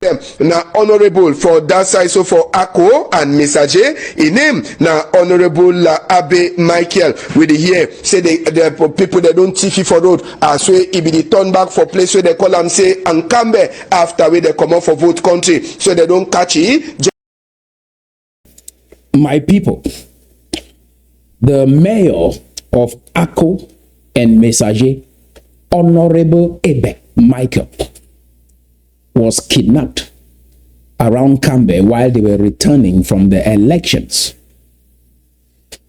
na honorable for that side, so for Akko and Messager, in name na honorable Abe Michael. With the here say the people that don't tiffy for road as way it be the turn back for place where they call them say and Cambe after where they come out for vote country, so they don't catch it. My people, the mayor of Akko and Messager, Honorable Abe Michael, was kidnapped around Cambe while they were returning from the elections.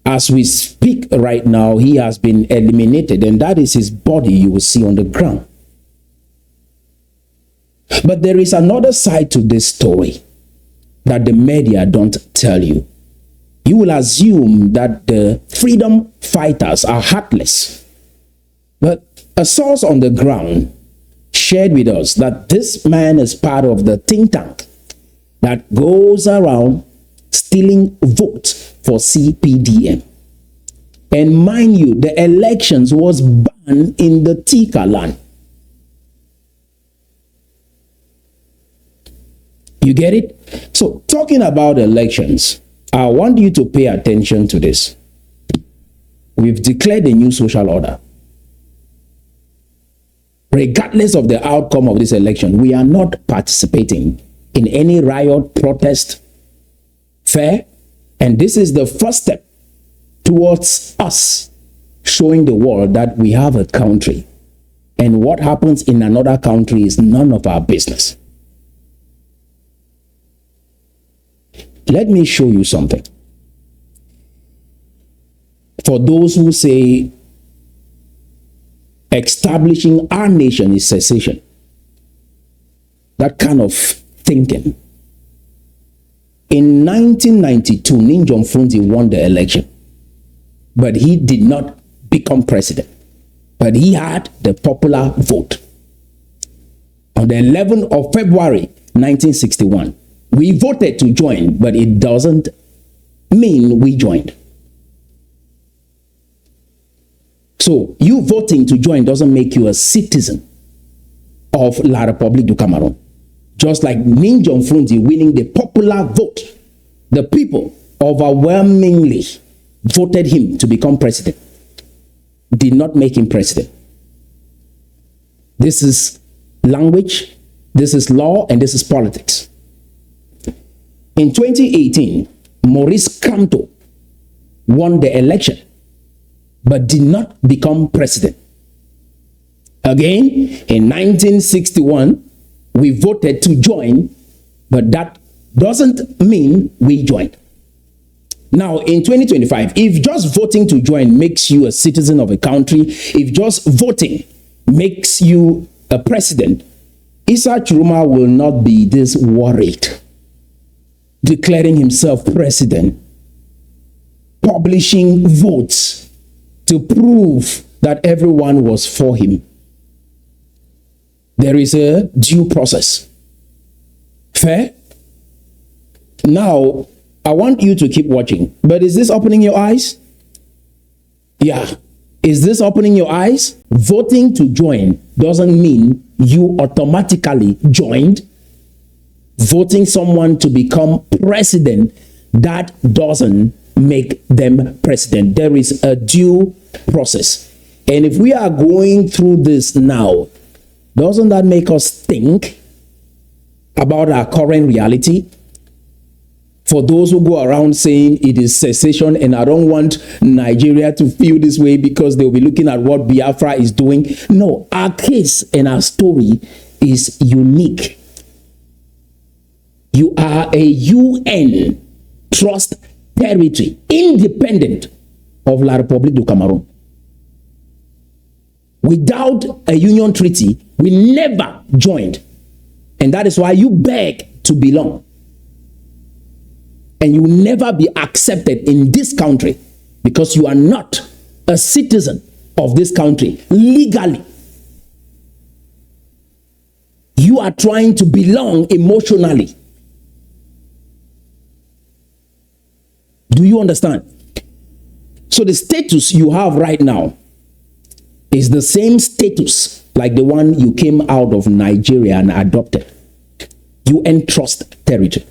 As we speak right now, he has been eliminated, and that is his body you will see on the ground. But there is another side to this story that the media don't tell you. You will assume that the freedom fighters are heartless. But a source on the ground shared with us that this man is part of the think tank that goes around stealing votes for CPDM. And mind you, the elections was banned in the Tikar land. You get it? So talking about elections, I want you to pay attention to this. We've declared a new social order. Regardless of the outcome of this election, we are not participating in any riot, protest, fair. And this is the first step towards us showing the world that we have a country. And what happens in another country is none of our business. Let me show you something. For those who say establishing our nation is secession, that kind of thinking. In 1992, Ninjom Funzi won the election, but he did not become president. But he had the popular vote. On the 11th of February, 1961, we voted to join, but it doesn't mean we joined. So you voting to join doesn't make you a citizen of La République du Cameroon. Just like Ninjom Funzi winning the popular vote, the people overwhelmingly voted him to become president, did not make him president. This is language, this is law, and this is politics. In 2018, Maurice Kamto won the election, but did not become president. Again, in 1961, we voted to join, but that doesn't mean we joined. Now, in 2025, if just voting to join makes you a citizen of a country, if just voting makes you a president, Issa Chiruma will not be this worried, declaring himself president, publishing votes to prove that everyone was for him. There is a due process. Fair? Now, I want you to keep watching. But is this opening your eyes? Yeah. Is this opening your eyes? Voting to join doesn't mean you automatically joined. Voting someone to become president, that doesn't make them president. There is a due process. And if we are going through this now, doesn't that make us think about our current reality? For those who go around saying it is secession, and I don't want Nigeria to feel this way because they'll be looking at what Biafra is doing. No, our case and our story is unique. You are a UN trust territory, independent of La République du Cameroon. Without a union treaty, we never joined. And that is why you beg to belong. And you will never be accepted in this country because you are not a citizen of this country legally. You are trying to belong emotionally. Do you understand? So the status you have right now is the same status like the one you came out of Nigeria and adopted. You entrust territory.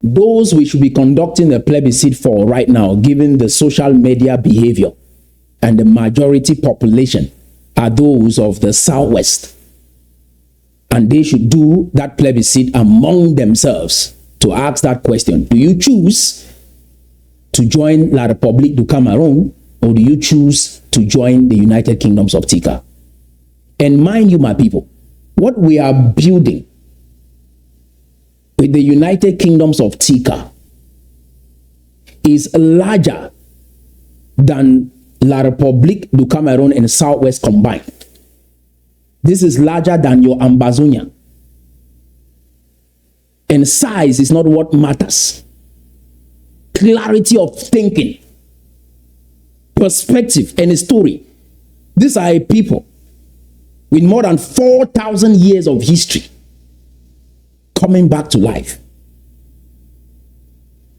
Those we should be conducting a plebiscite for right now, given the social media behavior and the majority population, are those of the Southwest. And they should do that plebiscite among themselves to ask that question. Do you choose to join La République du Cameroon, or do you choose to join the United Kingdoms of Tikar? And mind you, my people, what we are building with the United Kingdoms of Tikar is larger than La République du Cameroon and Southwest combined. This is larger than your Ambazonia. And size is not what matters. Clarity of thinking, perspective, and a story. These are a people with more than 4,000 years of history coming back to life.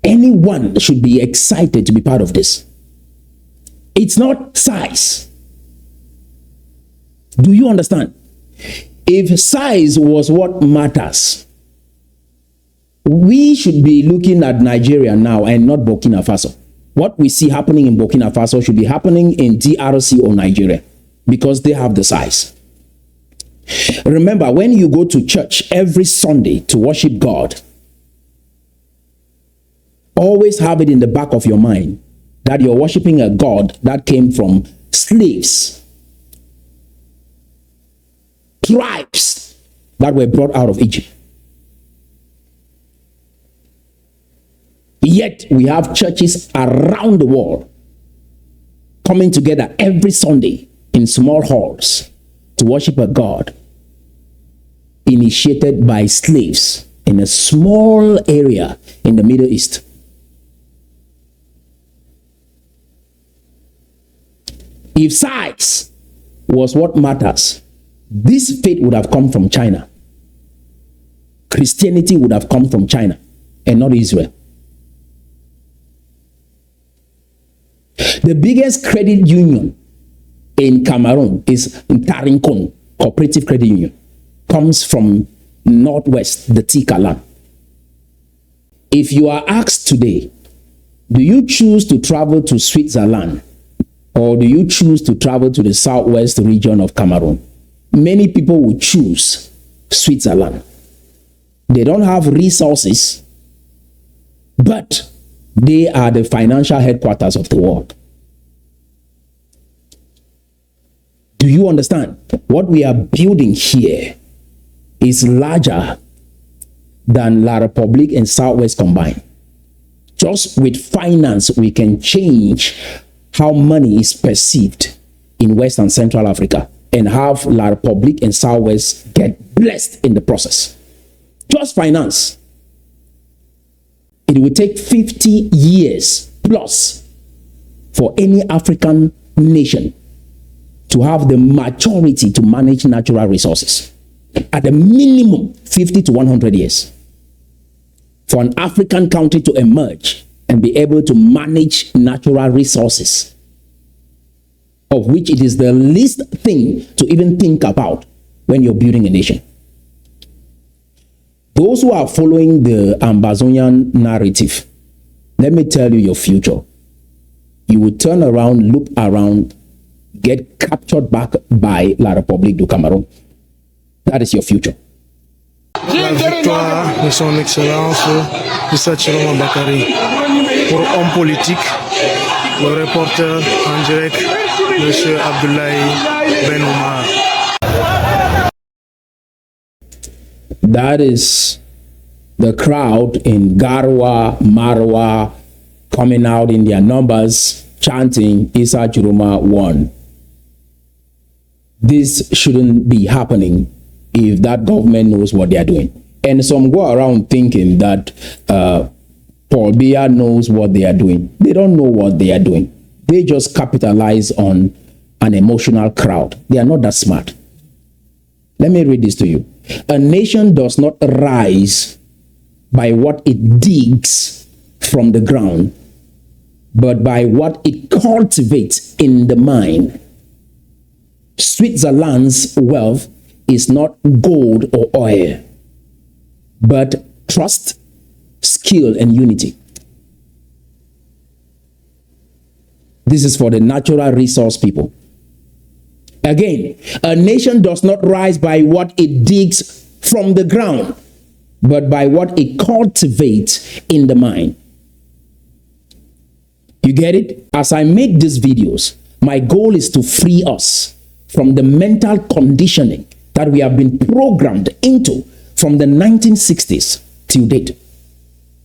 Anyone should be excited to be part of this. It's not size. Do you understand? If size was what matters, we should be looking at Nigeria now and not Burkina Faso. What we see happening in Burkina Faso should be happening in DRC or Nigeria, because they have the size. Remember, when you go to church every Sunday to worship God, always have it in the back of your mind that you're worshiping a God that came from slaves, tribes that were brought out of Egypt. Yet we have churches around the world coming together every Sunday in small halls to worship a God initiated by slaves in a small area in the Middle East. If size was what matters, this faith would have come from China. Christianity would have come from China and not Israel. The biggest credit union in Cameroon is Ntarinkon Cooperative Credit Union. Comes from Northwest, the Tikar land. If you are asked today, do you choose to travel to Switzerland, or do you choose to travel to the Southwest region of Cameroon? Many people will choose Switzerland. They don't have resources, but they are the financial headquarters of the world. Do you understand? What we are building here is larger than La République and Southwest combined. Just with finance, we can change how money is perceived in West and Central Africa and have La République and Southwest get blessed in the process. Just finance. It will take 50 years plus for any African nation to have the maturity to manage natural resources. At a minimum, 50 to 100 years. For an African country to emerge and be able to manage natural resources, of which it is the least thing to even think about when you're building a nation. Those who are following the Ambazonian narrative, let me tell you your future. You will turn around, look around, get captured back by La République du Cameroon. That is your future. La victoire de son excellence, Issa Chiroma Bakari. Pour homme politique, le reporter en direct, Monsieur Abdoulaye Ben Omar. That is the crowd in Garwa, Marwa, coming out in their numbers, chanting Issa Chiroma won. This shouldn't be happening if that government knows what they are doing. And some go around thinking that Paul Biya knows what they are doing. They don't know what they are doing. They just capitalize on an emotional crowd. They are not that smart. Let me read this to you. A nation does not rise by what it digs from the ground, but by what it cultivates in the mind. Switzerland's wealth is not gold or oil, but trust, skill, and unity. This is for the natural resource people. Again, a nation does not rise by what it digs from the ground, but by what it cultivates in the mind. You get it? As I make these videos, my goal is to free us from the mental conditioning that we have been programmed into from the 1960s till date.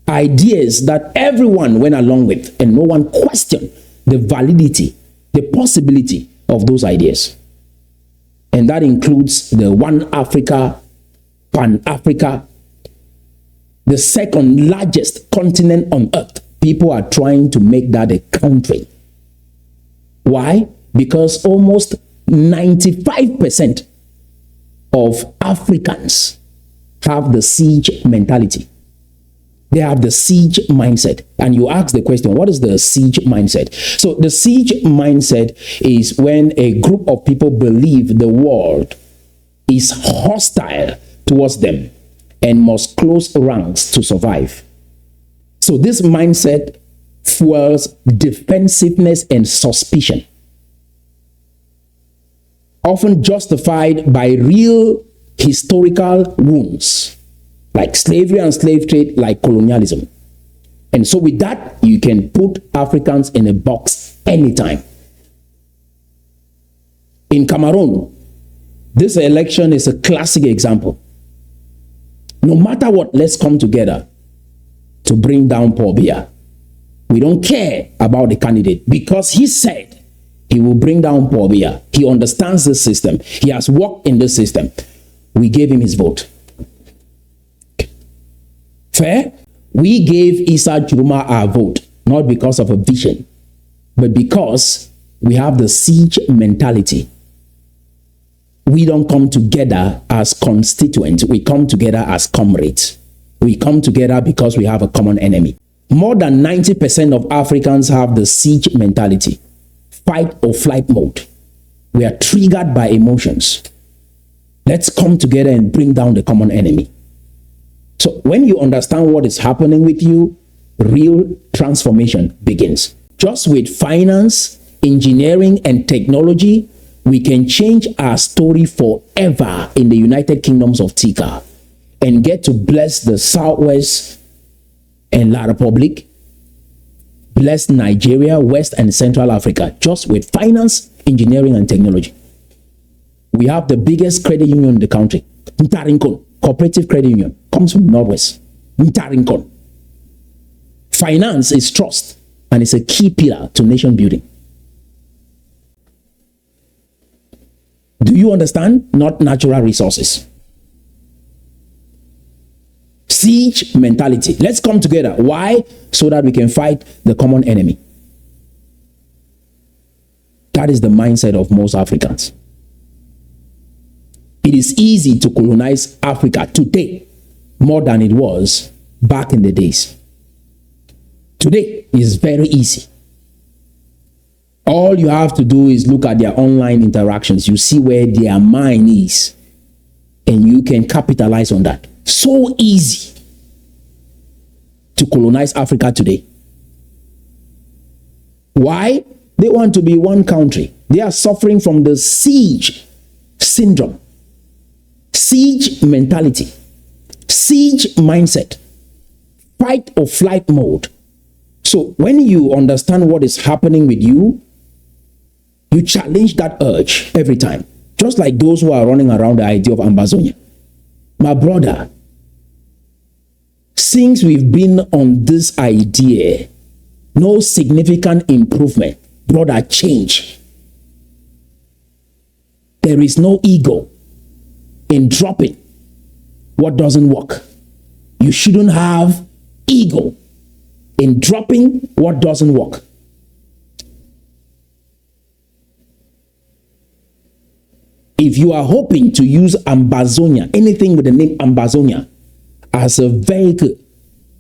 Ideas that everyone went along with and no one questioned the validity, the possibility of those ideas. And that includes the One Africa, Pan-Africa, the second largest continent on earth. People are trying to make that a country. Why? Because almost 95% of Africans have the siege mentality. They have the siege mindset. And you ask the question, what is the siege mindset? So the siege mindset is when a group of people believe the world is hostile towards them and must close ranks to survive. So this mindset fuels defensiveness and suspicion, often justified by real historical wounds, like slavery and slave trade, like colonialism. And so with that, you can put Africans in a box anytime. In Cameroon, this election is a classic example. No matter what, let's come together to bring down Paul Biya. We don't care about the candidate because he said he will bring down Paul Biya. He understands the system. He has worked in the system. We gave him his vote. Fair? We gave Issa Juruma our vote, not because of a vision, but because we have the siege mentality. We don't come together as constituents. We come together as comrades. We come together because we have a common enemy. More than 90% of Africans have the siege mentality, fight or flight mode. We are triggered by emotions. Let's come together and bring down the common enemy. So when you understand what is happening with you, real transformation begins. Just with finance, engineering, and technology, we can change our story forever in the United Kingdoms of Tikar and get to bless the Southwest and La Republic, bless Nigeria, West and Central Africa, just with finance, engineering, and technology. We have the biggest credit union in the country, Ntarinkon, Cooperative Credit Union, comes from Northwest, Ntarinkon. Finance is trust, and it's a key pillar to nation building. Do you understand? Not natural resources. Siege mentality. Let's come together. Why? So that we can fight the common enemy. That is the mindset of most Africans. It is easy to colonize Africa today more than it was back in the days. Today is very easy. All you have to do is look at their online interactions. You see where their mind is, and you can capitalize on that. So easy to colonize Africa today. Why? They want to be one country. They are suffering from the siege syndrome, siege mentality, siege mindset, fight or flight mode. So when you understand what is happening with you, you challenge that urge every time. Just like those who are running around the idea of Ambazonia. My brother, since we've been on this idea, no significant improvement, brother, change. There is no ego in dropping what doesn't work. You shouldn't have ego in dropping what doesn't work. If you are hoping to use Ambazonia, anything with the name Ambazonia, as a vehicle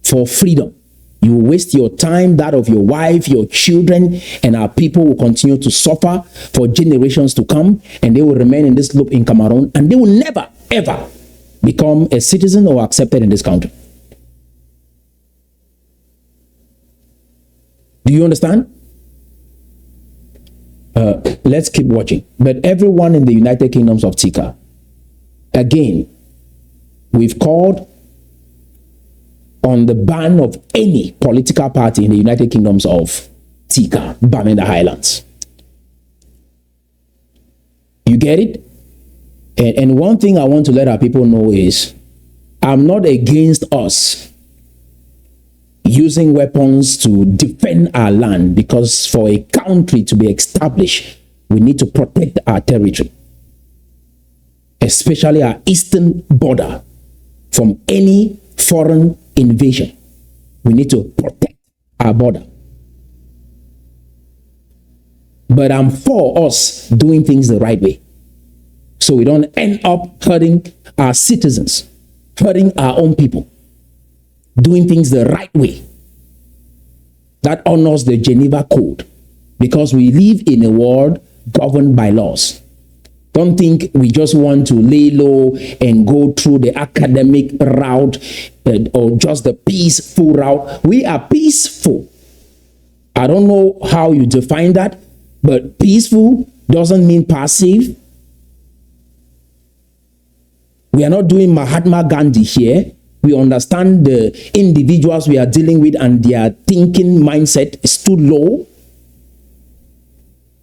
for freedom, You will waste your time, that of your wife, your children, and our people will continue to suffer for generations to come, and they will remain in this loop in Cameroon, and they will never, ever become a citizen or accepted in this country. Do you understand? Let's keep watching. But everyone in the United Kingdoms of Tikar, again, we've called on the ban of any political party in the United Kingdoms of Tikar, Bamenda Highlands. You get it? And one thing I want to let our people know is, I'm not against us using weapons to defend our land, because for a country to be established, we need to protect our territory, especially our eastern border, from any foreign invasion. We need to protect our border. But I'm for us doing things the right way, so we don't end up hurting our citizens, hurting our own people. Doing things the right way that honors the Geneva Code, because we live in a world governed by laws. Don't think we just want to lay low and go through the academic route or just the peaceful route. We are peaceful. I don't know how you define that, but peaceful doesn't mean passive. We are not doing Mahatma Gandhi here. We understand the individuals we are dealing with, and their thinking mindset is too low.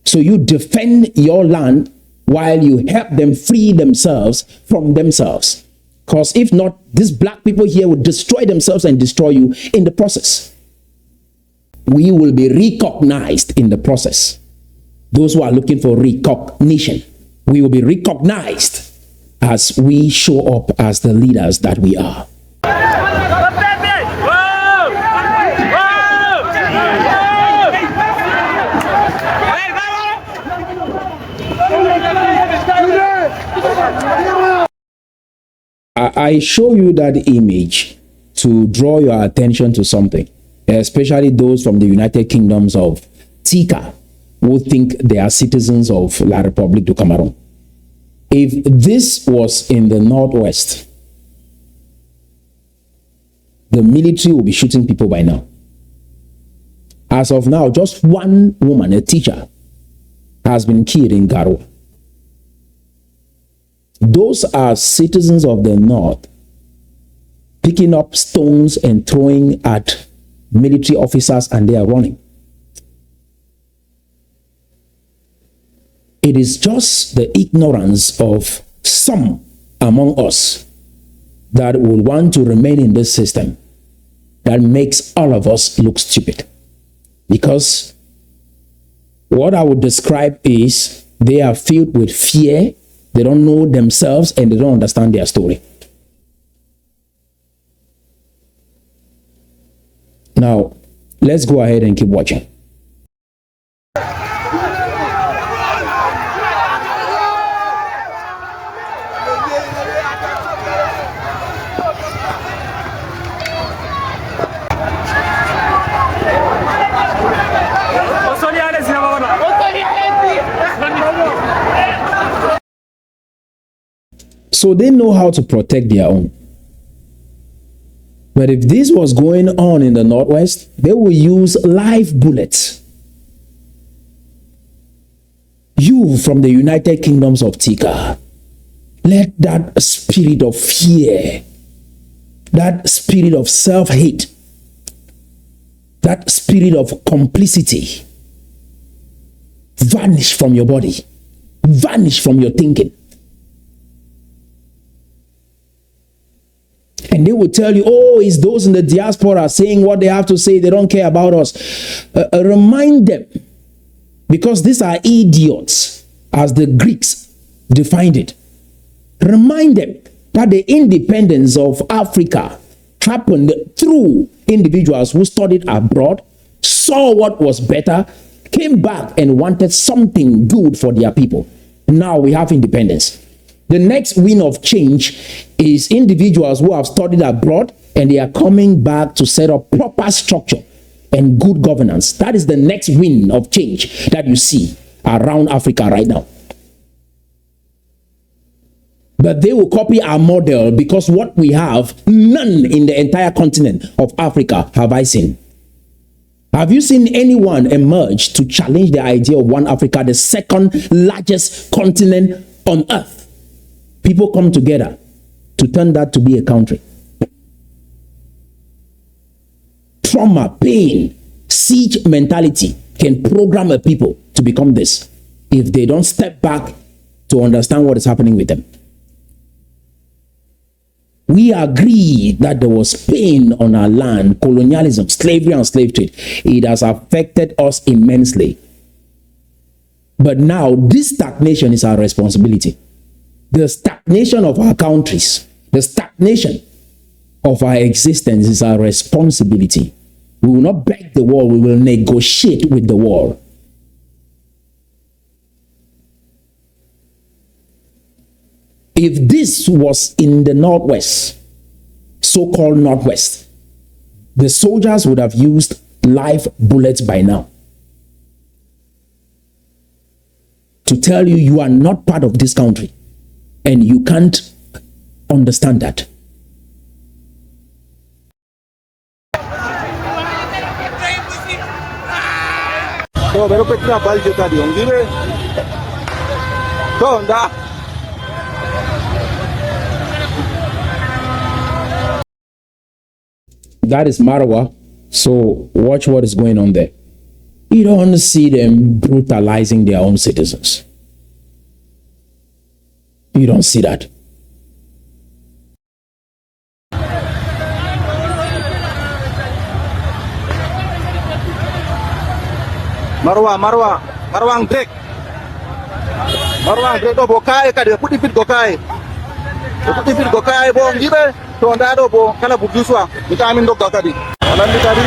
So you defend your land while you help them free themselves from themselves. Because if not, these black people here will destroy themselves and destroy you in the process. We will be recognized in the process. Those who are looking for recognition, we will be recognized as we show up as the leaders that we are. I show you that image to draw your attention to something, especially those from the United Kingdoms of Tikar who think they are citizens of La République du Cameroon. If this was in the Northwest, the military will be shooting people by now. As of now, just one woman, a teacher, has been killed in Garoua. Those are citizens of the North picking up stones and throwing at military officers, and they are running. It is just the ignorance of some among us that will want to remain in this system that makes all of us look stupid. Because what I would describe is they are filled with fear. They don't know themselves and they don't understand their story. Now, let's go ahead and keep watching. So they know how to protect their own. But if this was going on in the Northwest, they will use live bullets. You from the United Kingdoms of Tikar, let that spirit of fear, that spirit of self-hate, that spirit of complicity vanish from your body, vanish from your thinking. And they will tell you, oh, it's those in the diaspora saying what they have to say. They don't care about us. Remind them, because these are idiots, as the Greeks defined it. Remind them that the independence of Africa happened through individuals who studied abroad, saw what was better, came back and wanted something good for their people. Now we have independence. The next wind of change is individuals who have studied abroad, And they are coming back to set up proper structure and good governance. That is the next wind of change that you see around Africa right now. But they will copy our model because what we have, none in the entire continent of Africa have I seen. Have you seen anyone emerge to challenge the idea of one Africa, the second largest continent on earth? People come together to turn that to be a country. Trauma, pain, siege mentality can program a people to become this if they don't step back to understand what is happening with them. We agree that there was pain on our land, colonialism, slavery, and slave trade. It has affected us immensely. But now this stagnation is our responsibility. The stagnation of our countries, the stagnation of our existence is our responsibility. We will not beg the world, we will negotiate with the world. If this was in the Northwest, so-called Northwest, the soldiers would have used live bullets by now to tell you you are not part of this country and you can't understand that. That is Marwa. So watch what is going on there. You don't see them brutalizing their own citizens. You don't see that. Marwang break. Marwang break do bokai ka de puti fit gokai. Puti fit gokai bo ngibe to ndado bo kala buguswa vitamin do gakadi. Alandi kadi.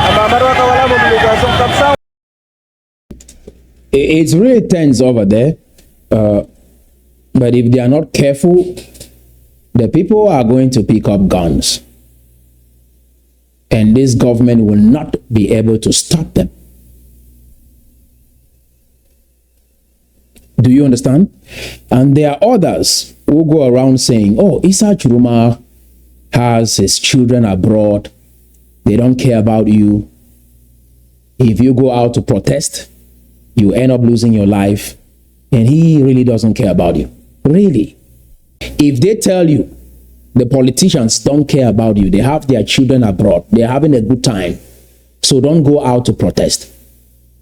Ama marwa ka wala mobilisation kapsa. It's really tense over there. But if they are not careful, the people are going to pick up guns. And this government will not be able to stop them. Do you understand? And there are others who go around saying, oh, Issa Churuma has his children abroad. They don't care about you. If you go out to protest, you end up losing your life. And he really doesn't care about you. Really. If they tell you the politicians don't care about you, they have their children abroad, they're having a good time, so don't go out to protest,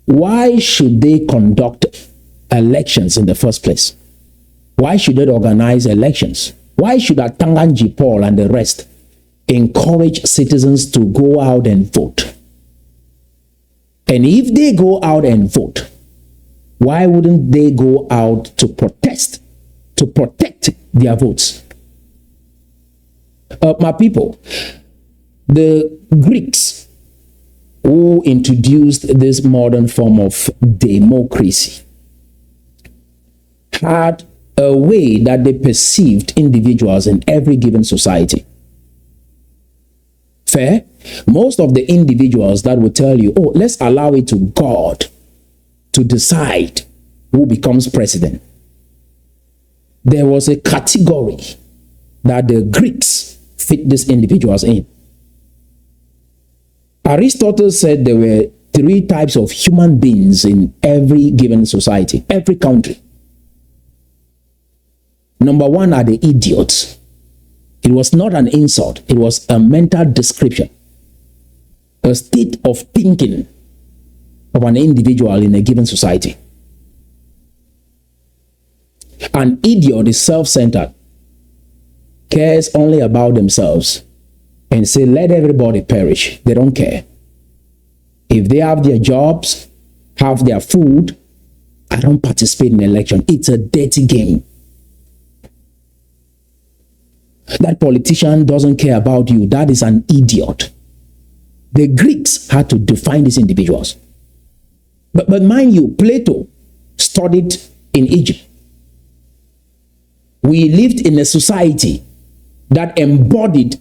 why should they conduct elections in the first place? Why should they organize elections? Why should Atanganji Paul and the rest encourage citizens to go out and vote? And if they go out and vote, why wouldn't they go out to protest, to protect their votes? My people, the Greeks who introduced this modern form of democracy had a way that they perceived individuals in every given society. Fair? Most of the individuals that would tell you, oh, let's allow it to God to decide who becomes president. There was a category that the Greeks fit these individuals in. Aristotle said there were 3 types of human beings in every given society, every country. Number 1 are the idiots. It was not an insult, it was a mental description, a state of thinking of an individual in a given society. An idiot is self-centered, cares only about themselves, and say, let everybody perish. They don't care. If they have their jobs, have their food, I don't participate in election. It's a dirty game. That politician doesn't care about you. That is an idiot. The Greeks had to define these individuals. But mind you, Plato studied in Egypt. We lived in a society that embodied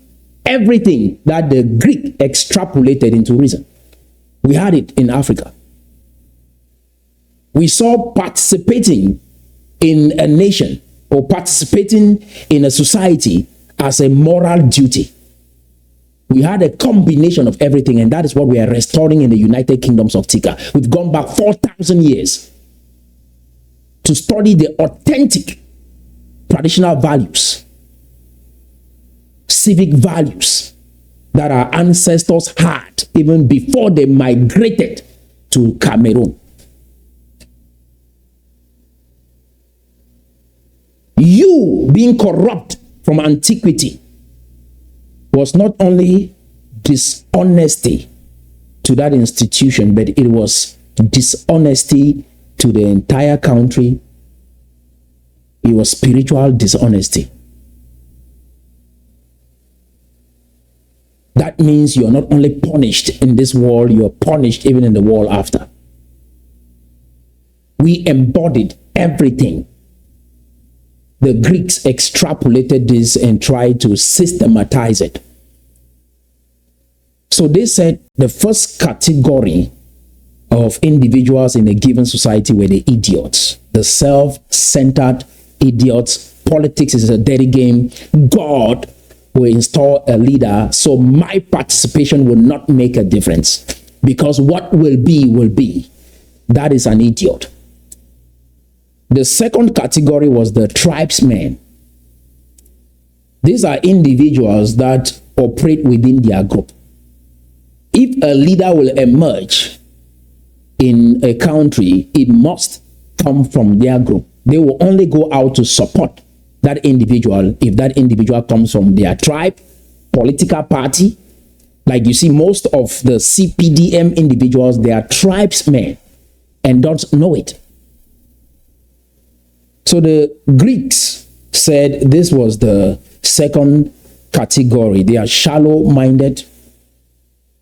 everything that the Greek extrapolated into reason. We had it in Africa. We saw participating in a nation or participating in a society as a moral duty. We had a combination of everything, and that is what we are restoring in the United Kingdoms of Tikar. We've gone back 4,000 years to study the authentic traditional values, civic values that our ancestors had even before they migrated to Cameroon. You being corrupt from antiquity was not only dishonesty to that institution, but it was dishonesty to the entire country. It was spiritual dishonesty. That means you're not only punished in this world, you're punished even in the world after. We embodied everything. The Greeks extrapolated this and tried to systematize it. So they said the first category of individuals in a given society were the idiots, the self-centered idiots. Politics is a dirty game. God will install a leader, so my participation will not make a difference, because what will be will be. That is an idiot. The second category was the tribesmen. These are individuals that operate within their group. If a leader will emerge in a country, it must come from their group. They will only go out to support that individual if that individual comes from their tribe, political party. Like you see, most of the CPDM individuals, they are tribesmen and don't know it. So the Greeks said this was the second category. They are shallow-minded,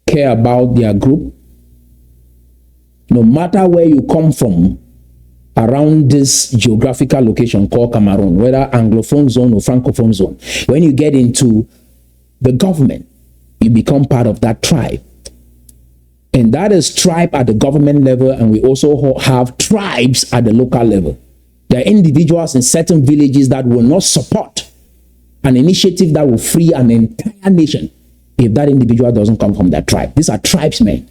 care about their group. No matter where you come from around this geographical location called Cameroon, whether Anglophone zone or Francophone zone, when you get into the government, you become part of that tribe. And that is tribe at the government level, and we also have tribes at the local level. There are individuals in certain villages that will not support an initiative that will free an entire nation if that individual doesn't come from that tribe. These are tribesmen.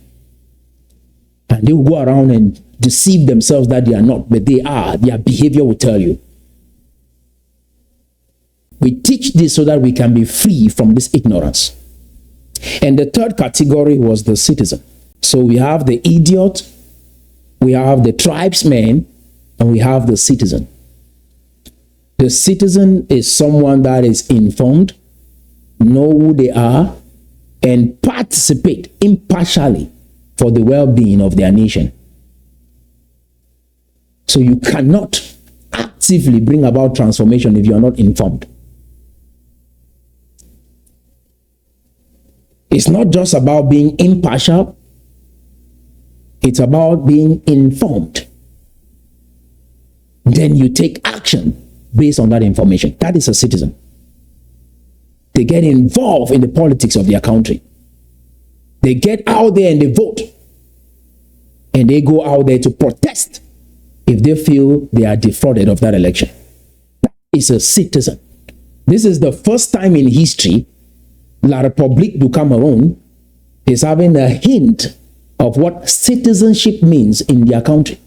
And they will go around and deceive themselves that they are not, but they are. Their behavior will tell you. We teach this so that we can be free from this ignorance. And the third category was the citizen. So we have the idiot, we have the tribesman, and we have the citizen. The citizen is someone that is informed, know who they are, and participate impartially for the well-being of their nation. So you cannot actively bring about transformation if you are not informed. It's not just about being impartial, it's about being informed. Then you take action based on that information. That is a citizen. They get involved in the politics of their country. They get out there and they vote. And they go out there to protest if they feel they are defrauded of that election. That is a citizen. This is the first time in history La République du Cameroon is having a hint of what citizenship means in their country.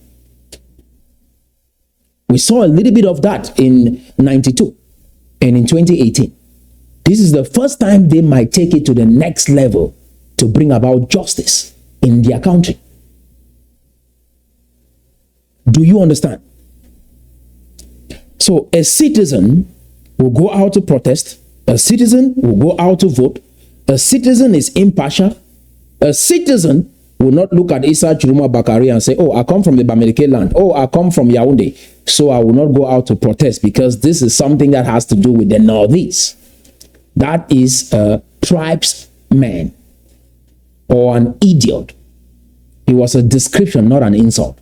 We saw a little bit of that in 92 and in 2018. This is the first time they might take it to the next level to bring about justice in their country. Do you understand? So a citizen will go out to protest. A citizen will go out to vote. A citizen is impartial. A citizen will not look at Issa Chiruma Bakari and say, oh, I come from the Bamenda land. Oh, I come from Yaoundé. So I will not go out to protest because this is something that has to do with the Northeast. That is a tribesman or an idiot. It was a description, not an insult.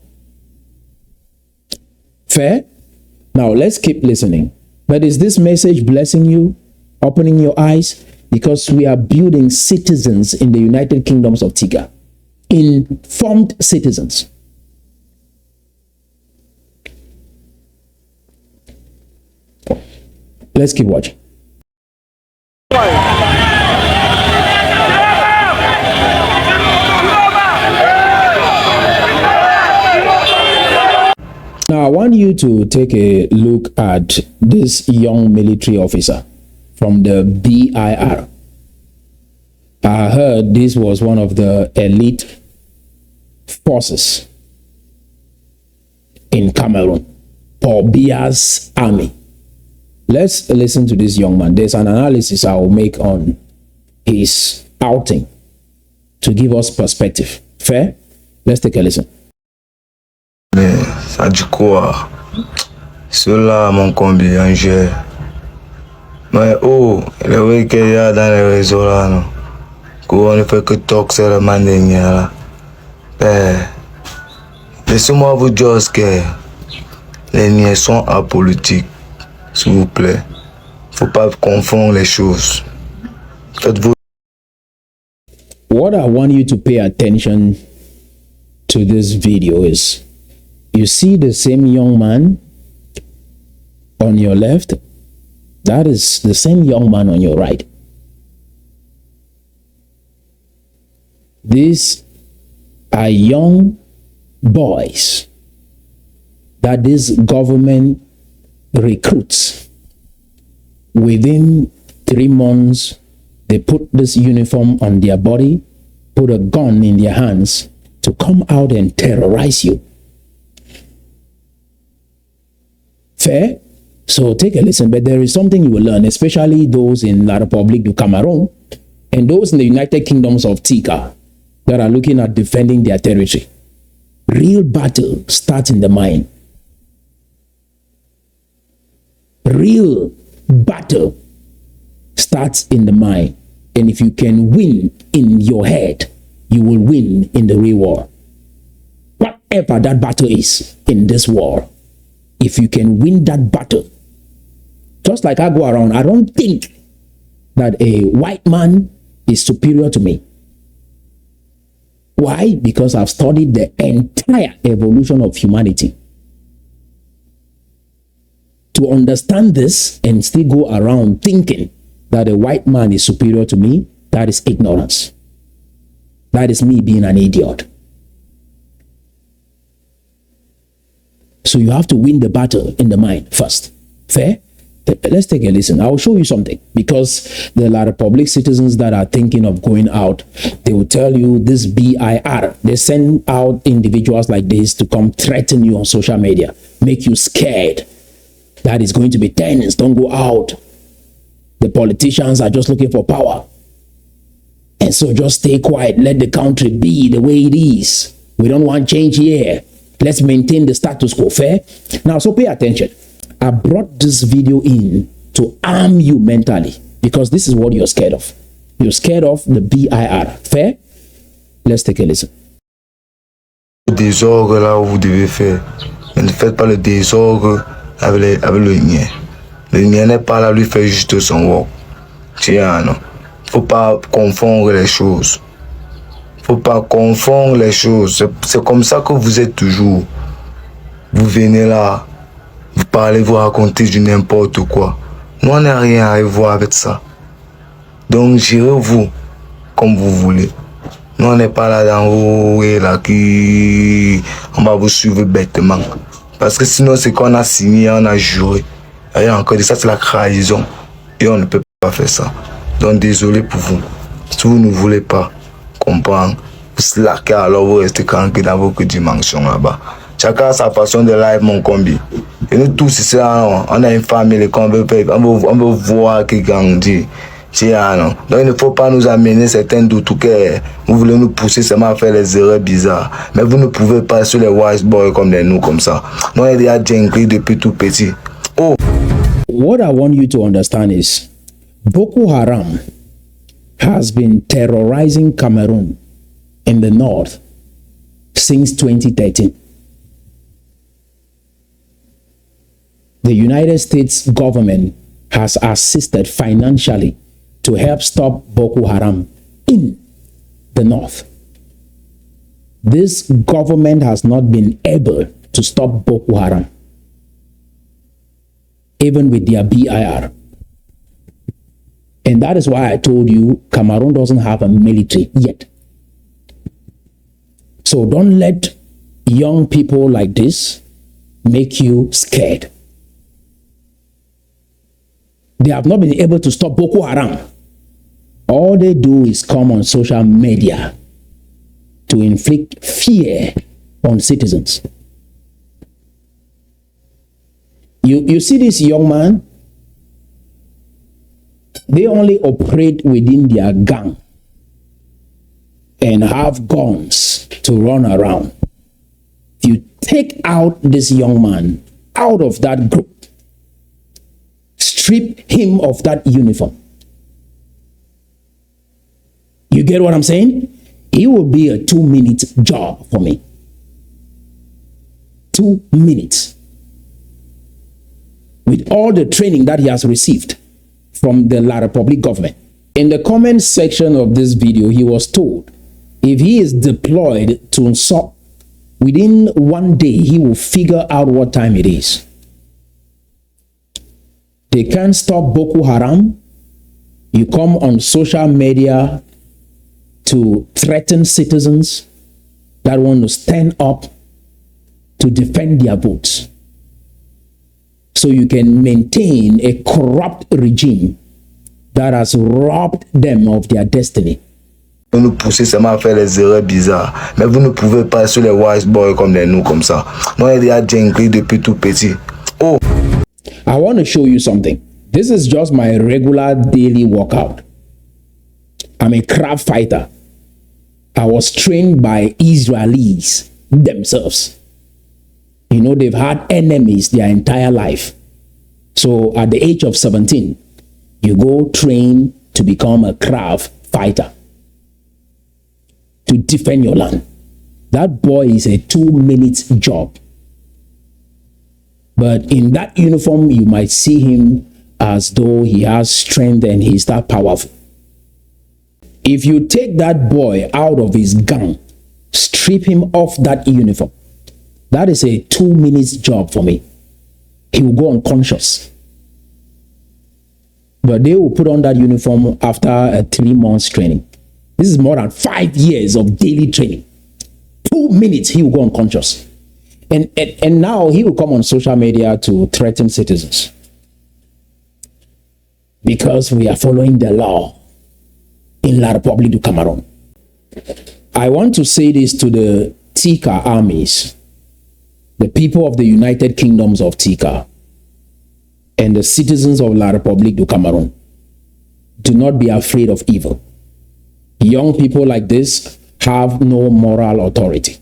Fair? Now let's keep listening. But is this message blessing you? opening your eyes? Because we are building citizens in the United Kingdoms of Tikar, informed citizens. Let's keep watching. Now, I want you to take a look at this young military officer from the BIR. I heard this was one of the elite forces in Cameroon, or BIR's army. Let's listen to this young man. There's an analysis I will make on his outing to give us perspective. Fair? Let's take a listen. Mais ça dit quoi? Cela, mon combi, un jeu. Mais oh, le vrai qu'il y a dans les réseaux là, non? Qu'on ne fait que talk sur le manding là. Laissez-moi vous dire que les niais sont apolitiques, s'il vous plaît. Faut pas confondre les choses. Faites-vous. What I want you to pay attention to this video is, you see the same young man on your left? That is the same young man on your right. These are young boys that this government recruits. Within 3 months, they put this uniform on their body, put a gun in their hands to come out and terrorize you. Fair? So take a listen, but there is something you will learn, especially those in La République du Cameroon and those in the United Kingdoms of Tikar that are looking at defending their territory. Real battle starts in the mind. Real battle starts in the mind. And if you can win in your head, you will win in the real war. Whatever that battle is in this war, if you can win that battle, just like I go around, I don't think that a white man is superior to me. Why? Because I've studied the entire evolution of humanity. To understand this and still go around thinking that a white man is superior to me, that is ignorance. That is me being an idiot. So you have to win the battle in the mind first. Fair? Let's take a listen. I'll show you something, because the La République citizens that are thinking of going out, they will tell you this BIR. They send out individuals like this to come threaten you on social media, make you scared. That is going to be tense. Don't go out. The politicians are just looking for power. And so just stay quiet. Let the country be the way it is. We don't want change here. Let's maintain the status quo. Fair? Now, so pay attention. I brought this video in to arm you mentally, because this is what you're scared of. You're scared of the BIR. Fair? Let's take a listen. Le désordre là où vous devez faire. Mais ne faites pas le désordre avec le nien. Le nien n'est pas là, lui fait juste son work. Tiens, non. Faut pas confondre les choses. Faut pas confondre les choses. C'est comme ça que vous êtes toujours. Vous venez là, vous parlez, vous racontez du n'importe quoi. Nous, on n'a rien à voir avec ça. Donc, gérez-vous comme vous voulez. Nous, on n'est pas là dans haut et là qui on va vous suivre bêtement. Parce que sinon, c'est qu'on a signé, on a juré. Et encore, ça, c'est la trahison. Et on ne peut pas faire ça. Donc, désolé pour vous. Si vous ne voulez pas comprendre, vous slackez, alors vous restez tranquille dans vos dimensions là-bas. Chacun a sa façon de live, mon combi. Et nous tous ici, on a une famille qu'on veut voir qui grandit. Donc il ne faut pas nous amener certains doutes que vous voulez nous pousser seulement à faire les erreurs bizarres. Mais vous ne pouvez pas sur les wise boys comme nous comme ça. Nous on est déjà jengri depuis tout petit. Oh. What I want you to understand is Boko Haram has been terrorizing Cameroon in the north since 2013. The United States government has assisted financially to help stop Boko Haram in the north. This government has not been able to stop Boko Haram, even with their BIR. And that is why I told you Cameroon doesn't have a military yet. So don't let young people like this make you scared. They have not been able to stop Boko Haram. All they do is come on social media to inflict fear on citizens. You see this young man, they only operate within their gang and have guns to run around. If you take out this young man out of that group, strip him of that uniform, you get what I'm saying? It will be a 2-minute job for me. 2 minutes. With all the training that he has received from the La Republic government. In the comment section of this video, he was told if he is deployed to Nsok, within 1 day, he will figure out what time it is. They can't stop Boko Haram. You come on social media to threaten citizens that want to stand up to defend their votes, so you can maintain a corrupt regime that has robbed them of their destiny. Vous nous poussez seulement à faire les erreurs bizarres, mais vous ne pouvez pas sur les wise boys comme nous comme ça. Moi, il y a jingli depuis tout petit. Oh. I want to show you something. This is just my regular daily workout. I'm a crab fighter. I was trained by Israelis themselves. You know, they've had enemies their entire life. So at the age of 17, you go train to become a crab fighter to defend your land. That boy is a 2-minute job. But in that uniform, you might see him as though he has strength and he's that powerful. If you take that boy out of his gang, strip him off that uniform, that is a 2-minute job for me. He will go unconscious. But they will put on that uniform after a 3 months training. This is more than 5 years of daily training. 2 minutes, he will go unconscious. And now he will come on social media to threaten citizens. Because we are following the law in La Republic du Cameroon. I want to say this to the Tikar armies, the people of the United Kingdoms of Tikar, and the citizens of La Republic du Cameroon. Do not be afraid of evil. Young people like this have no moral authority.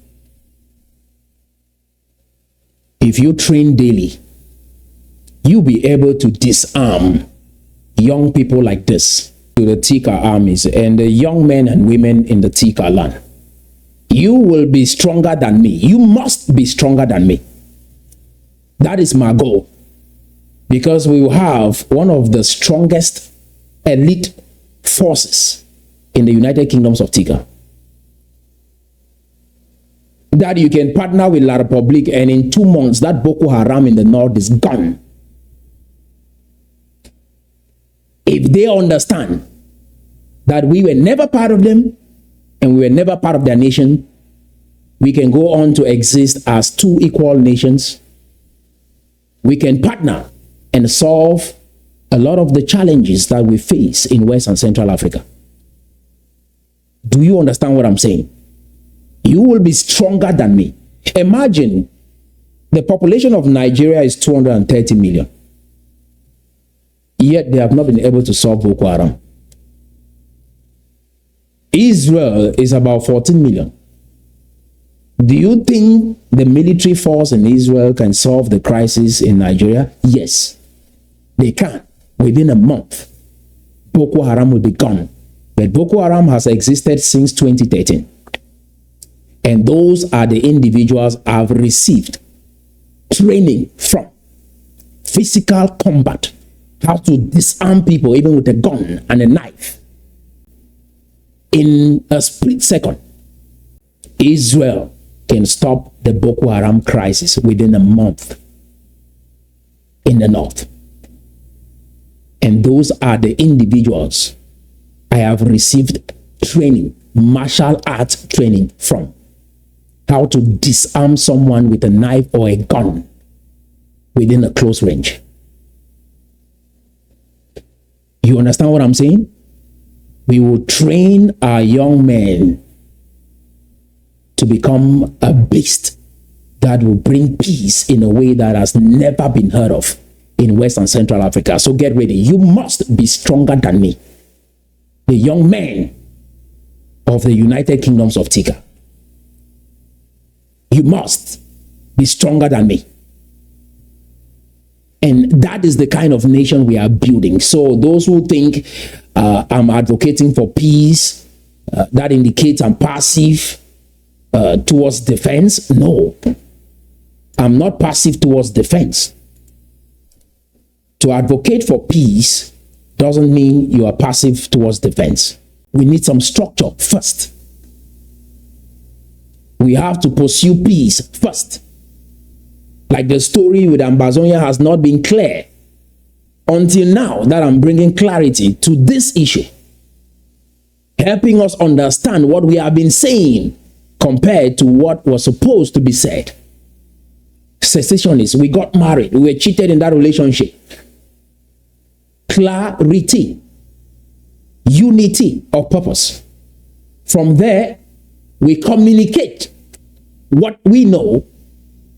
If you train daily, you'll be able to disarm young people like this, to the Tikar armies and the young men and women in the Tikar land. You will be stronger than me. You must be stronger than me. That is my goal. Because we will have one of the strongest elite forces in the United Kingdoms of Tikar. That you can partner with La Republic, and in 2 months, that Boko Haram in the north is gone. If they understand that we were never part of them and we were never part of their nation, we can go on to exist as 2 equal nations. We can partner and solve a lot of the challenges that we face in West and Central Africa. Do you understand what I'm saying? You will be stronger than me. Imagine the population of Nigeria is 230 million. Yet they have not been able to solve Boko Haram. Israel is about 14 million. Do you think the military force in Israel can solve the crisis in Nigeria? Yes, they can. Within a month, Boko Haram will be gone. But Boko Haram has existed since 2013. And those are the individuals have received training from physical combat, how to disarm people even with a gun and a knife. In a split second, Israel can stop the Boko Haram crisis within a month in the north. And those are the individuals I have received training, martial arts training from. How to disarm someone with a knife or a gun within a close range. You understand what I'm saying? We will train our young men to become a beast that will bring peace in a way that has never been heard of in West and Central Africa. So get ready. You must be stronger than me. The young men of the United Kingdoms of Tikar. You must be stronger than me. And that is the kind of nation we are building. So those who think I'm advocating for peace, that indicates I'm passive towards defense. No, I'm not passive towards defense. To advocate for peace doesn't mean you are passive towards defense. We need some structure first. We have to pursue peace first. Like the story with Ambazonia has not been clear until now that I'm bringing clarity to this issue, helping us understand what we have been saying compared to what was supposed to be said. Secessionists, we got married, we were cheated in that relationship. Clarity, unity of purpose. From there, we communicate what we know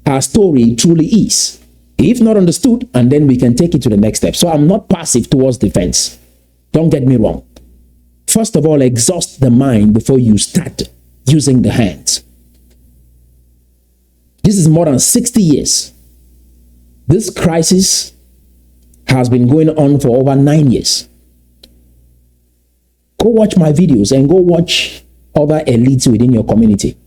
our story truly is, if not understood, and then we can take it to the next step. So I'm not passive towards defense. Don't get me wrong. First of all, exhaust the mind before you start using the hands. This is more than 60 years. This crisis has been going on for over 9 years. Go watch my videos and go watch other elites within your community.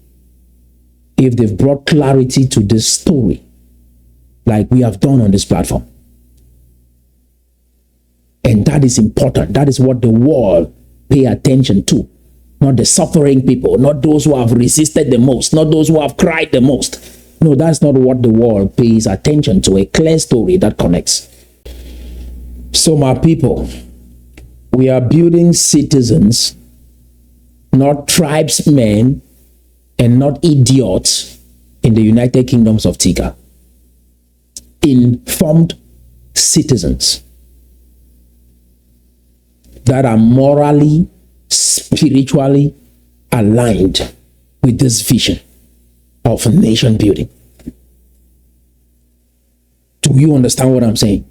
If they've brought clarity to this story, like we have done on this platform. And that is important. That is what the world pay attention to. Not the suffering people, not those who have resisted the most, not those who have cried the most. No, that's not what the world pays attention to. A clear story that connects. So my people, we are building citizens, not tribesmen and not idiots in the United Kingdoms of Tikar. Informed citizens that are morally, spiritually aligned with this vision of nation building. Do you understand what I'm saying?